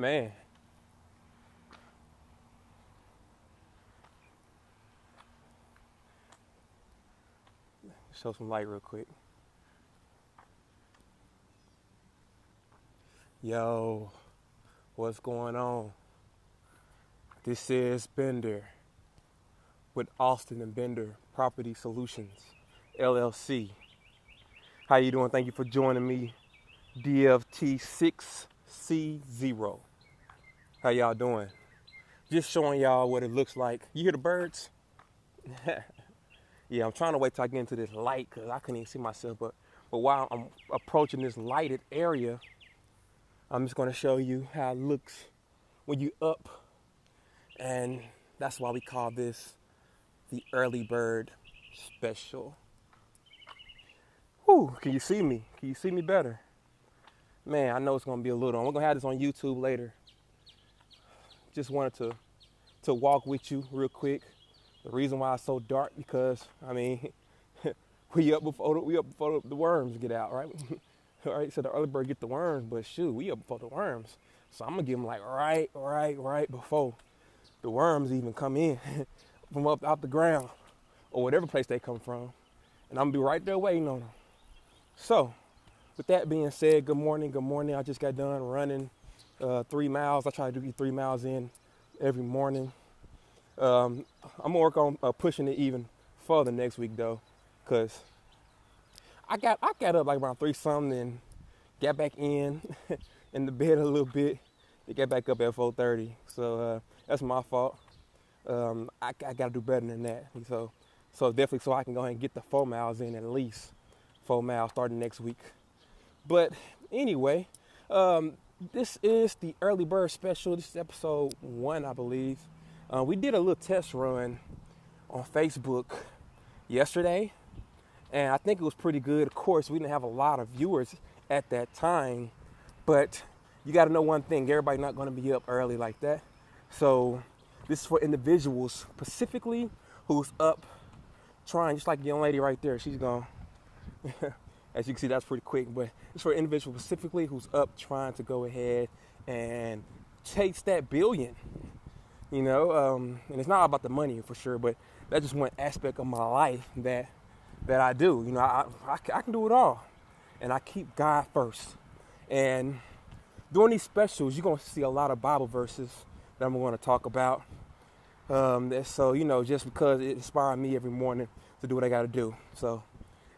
Man, show some light real quick. Yo, what's going on? This is Bender with Austin and Bender Property Solutions, LLC. How you doing? Thank you for joining me, DFT6C0. How y'all doing? Just showing y'all what it looks like. You hear the birds? Yeah, I'm trying to wait till I get into this light because I couldn't even see myself. But while I'm approaching this lighted area, I'm just going to show you how it looks when you up. And that's why we call this the early bird special. Whew, can you see me? Can you see me better? Man, I know it's going to be a little. I'm going to have this on YouTube later. Just wanted to walk with you real quick. The reason why it's so dark because, I mean, we up before the worms get out, right? All right, so the early bird get the worms, but shoot, we up before the worms. So I'm gonna give them like right before the worms even come in from up out the ground or whatever place they come from. And I'm gonna be right there waiting on them. So with that being said, good morning. I just got done running 3 miles. I try to do 3 miles in every morning. I'm gonna work on pushing it even further next week though, cause I got up like around 3 something and got back in the bed a little bit. To get back up at 4:30, so that's my fault. I gotta do better than that. So definitely, so I can go ahead and get the 4 miles in at least 4 miles starting next week. But anyway, this is the early bird special. This is episode 1, I believe. We did a little test run on Facebook yesterday, and I think it was pretty good. Of course, we didn't have a lot of viewers at that time, but you got to know one thing: everybody's not going to be up early like that. So this is for individuals specifically who's up trying, just like the young lady right there. She's gone. As you can see, that's pretty quick, but it's for individuals specifically who's up trying to go ahead and chase that billion. You know, and it's not about the money for sure, but that's just one aspect of my life that I do. You know, I can do it all, and I keep God first. And during these specials, you're going to see a lot of Bible verses that I'm going to talk about. So, you know, just because it inspired me every morning to do what I got to do. So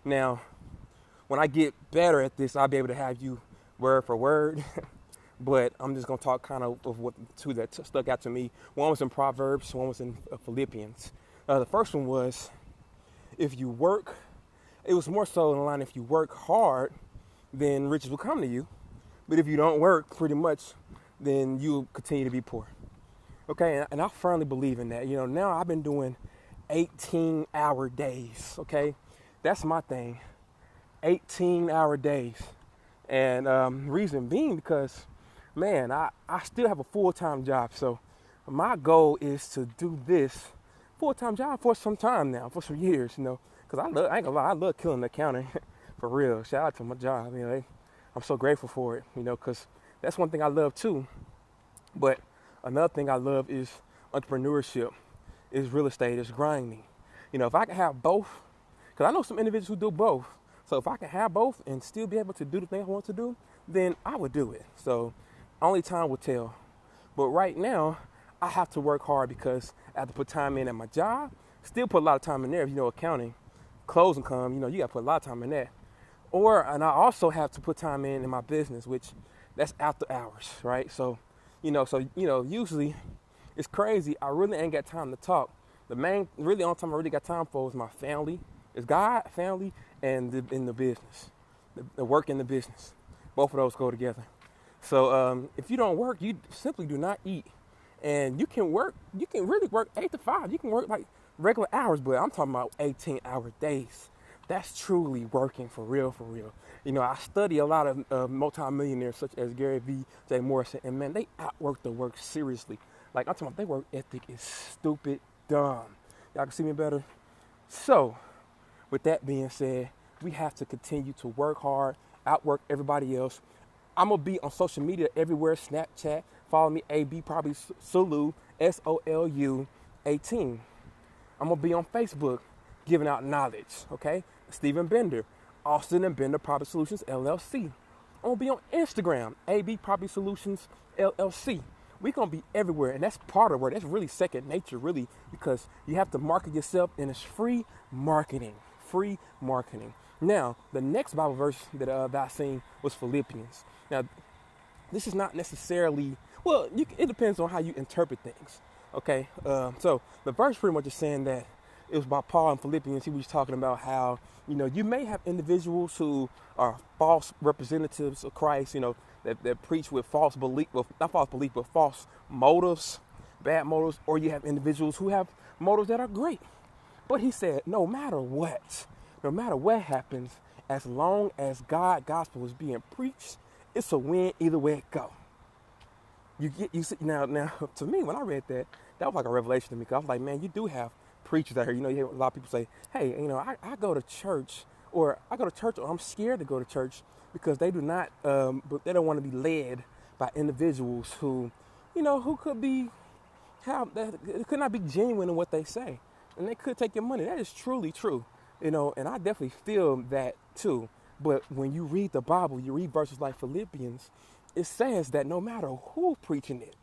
now, when I get better at this, I'll be able to have you word for word. But I'm just going to talk kind of what two that stuck out to me. One was in Proverbs, one was in Philippians. The first one was, if you work, it was more so in the line, if you work hard, then riches will come to you. But if you don't work, pretty much, then you'll continue to be poor. Okay, and I firmly believe in that. You know, now I've been doing 18-hour days, okay? That's my thing, 18-hour days. And reason being because, man, I still have a full-time job. So my goal is to do this full-time job for some time now, for some years, you know. Because I ain't gonna lie, I love killing the accounting, for real. Shout out to my job, you know. I'm so grateful for it, you know, because that's one thing I love too. But another thing I love is entrepreneurship, is real estate, is grinding. You know, if I can have both, because I know some individuals who do both. So if I can have both and still be able to do the thing I want to do, then I would do it. So only time will tell. But right now, I have to work hard because I have to put time in at my job, still put a lot of time in there. If you know accounting, closing come, you know, you got to put a lot of time in that. And I also have to put time in my business, which that's after hours, right? So usually it's crazy. I really ain't got time to talk. The only time I really got time for is my family. It's God, family, and in the business, the work in the business. Both of those go together. So if you don't work, you simply do not eat. And you can really work 8 to 5. You can work like regular hours, but I'm talking about 18-hour days. That's truly working for real. You know, I study a lot of multimillionaires such as Gary V, Jay Morrison, and man, they outwork the work seriously. Like I'm talking about, their work ethic is stupid dumb. Y'all can see me better? So, with that being said, we have to continue to work hard, outwork everybody else. I'm going to be on social media everywhere, Snapchat, follow me, AB probably Solu, SOLU 18. I'm going to be on Facebook giving out knowledge, okay? Stephen Bender, Austin and Bender Property Solutions, LLC. I'm going to be on Instagram, AB Property Solutions, LLC. We're going to be everywhere, and that's part of where that's really second nature, really, because you have to market yourself, and it's free marketing. Free marketing. Now, the next Bible verse that I seen was Philippians. Now, this is not necessarily, well, it depends on how you interpret things, okay? So the verse pretty much is saying that it was by Paul in Philippians. He was talking about how, you may have individuals who are false representatives of Christ, that preach with false belief, well, not false belief, but false motives, bad motives, or you have individuals who have motives that are great. But he said, no matter what happens, as long as God's gospel is being preached, it's a win either way it go. You see, now to me, when I read that was like a revelation to me, because I was like, man, you do have preachers out here. You hear a lot of people say, hey, I go to church, or I'm scared to go to church because they do not, they don't want to be led by individuals who could not be genuine in what they say, and they could take your money. That is truly true, and I definitely feel that too. But when you read the Bible, you read verses like Philippians, it says that no matter who's preaching it,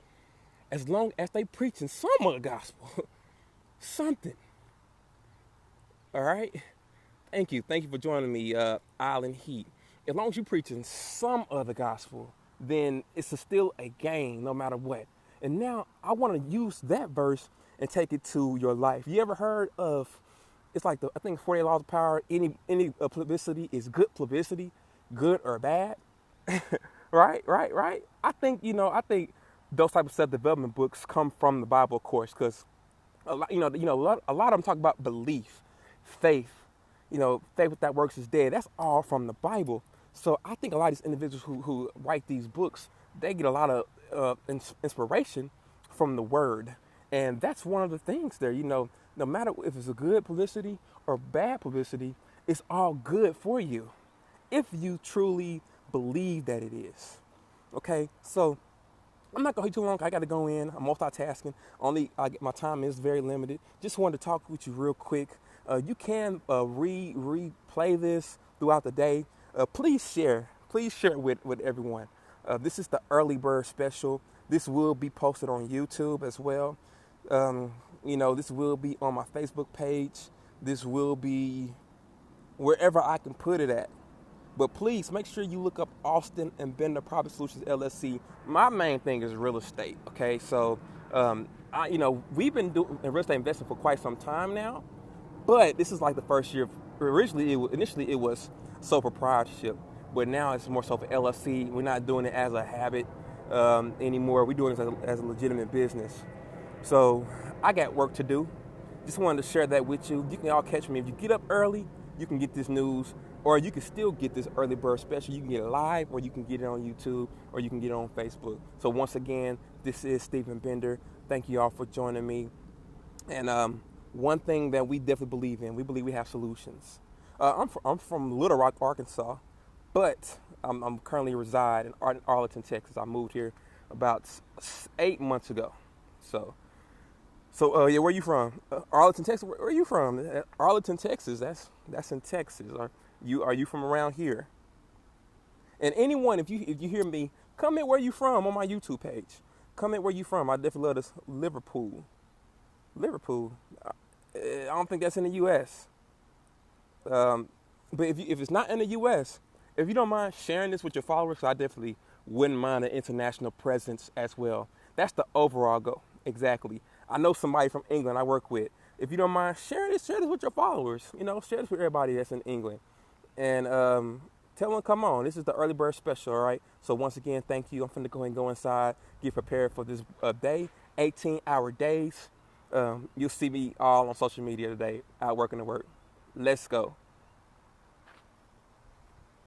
as long as they preaching some of the gospel, something. All right. Thank you for joining me, Island Heat. As long as you're preaching some of the gospel, then it's still a gain, no matter what. And now I want to use that verse and take it to your life. You ever heard of? It's like I think 48 laws of power. Any publicity is good publicity, good or bad. Right. I think those type of self-development books come from the Bible, of course, because a lot of them talk about belief, faith. Faith without works is dead. That's all from the Bible. So I think a lot of these individuals who write these books, they get a lot of inspiration from the Word, and that's one of the things there. No matter if it's a good publicity or bad publicity, it's all good for you if you truly believe that it is. Okay, so I'm not gonna be too long. I got to go in. I'm multitasking. My time is very limited. Just wanted to talk with you real quick. You can replay this throughout the day. Please share it with everyone. This is the early bird special. This will be posted on YouTube as well. This will be on my Facebook page. This will be wherever I can put it at. But please make sure you look up Austin and Bender Property Solutions LLC. My main thing is real estate. Okay, so we've been doing real estate investing for quite some time now, but this is like the first year. Initially it was sole proprietorship, but now it's more so for LLC. We're not doing it as a habit anymore. We're doing it as a legitimate business. So I got work to do. Just wanted to share that with you. You can all catch me. If you get up early, you can get this news, or you can still get this early bird special. You can get it live, or you can get it on YouTube, or you can get it on Facebook. So once again, this is Stephen Bender. Thank you all for joining me. And one thing that we definitely believe in, we believe we have solutions. I'm from Little Rock, Arkansas, but I'm currently reside in Arlington, Texas. I moved here about 8 months ago. So where are you from? Arlington, Texas. Where are you from? Arlington, Texas. That's in Texas. Are you from around here? And anyone, if you hear me, comment where you from on my YouTube page. Comment where you from. I definitely love this. Liverpool. I don't think that's in the U.S. But if it's not in the U.S., if you don't mind sharing this with your followers, I definitely wouldn't mind an international presence as well. That's the overall goal. Exactly. I know somebody from England I work with. If you don't mind, share this with your followers. Share this with everybody that's in England. And tell them, come on. This is the early bird special, all right? So once again, thank you. I'm finna go ahead and go inside, get prepared for this day, 18-hour days. You'll see me all on social media today, out working to work. Let's go.